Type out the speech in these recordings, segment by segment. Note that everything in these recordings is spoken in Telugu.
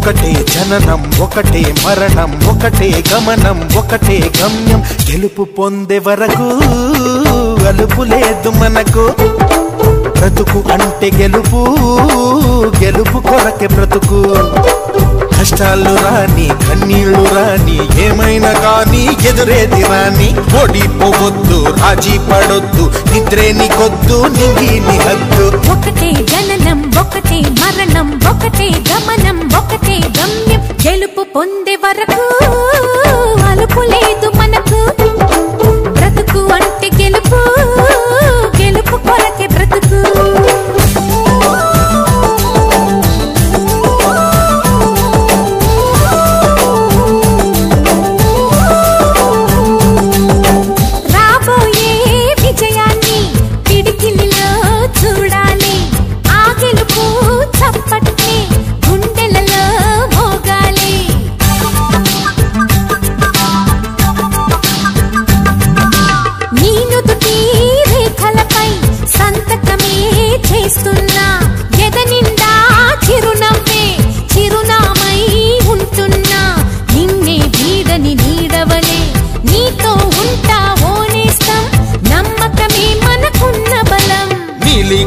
ఒకటే జననం ఒకటే మరణం ఒకటే గమనం ఒకటే గమ్యం గెలుపు పొందే వరకు అలుపు లేదు మనకు బ్రతుకు అంటే గెలుపు గెలుపు కొరకే బ్రతుకు కష్టాలు రాని కన్నీళ్లు రాని ఏమైనా కానీ ఎదురేది రాని ఓడిపోవద్దు రాజీ పడొద్దు నిద్రే నీకొద్దు నింగి నీ హద్దు ఒకటే జననం ఒకటే మరణం ఒకటే గమనం ఒకటే గమ్యం గెలుపు పొందే వరకు అలుపు లేదు మనకు బ్రతుకు అంటే గెలుపు గెలుపు కొరకే బ్రతుకు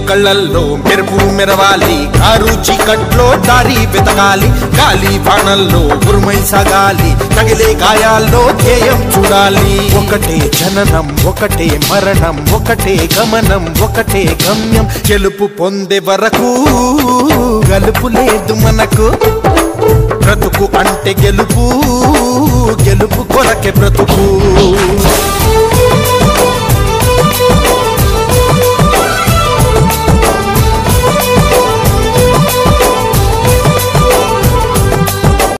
కళ్ళల్లో మెరుపు మెరవాలి కారు చీకట్లో దారి వెతకాలి గాలి బాణల్లో ఉరుమై సాగాలి తగిలే గాయాల్లో ధ్యేయం చూడాలి ఒకటే జననం ఒకటే మరణం ఒకటే గమనం ఒకటే గమ్యం గెలుపు పొందే వరకు గలుపు లేదు మనకు బ్రతుకు అంటే గెలుపు గెలుపు కొరకే బ్రతుకు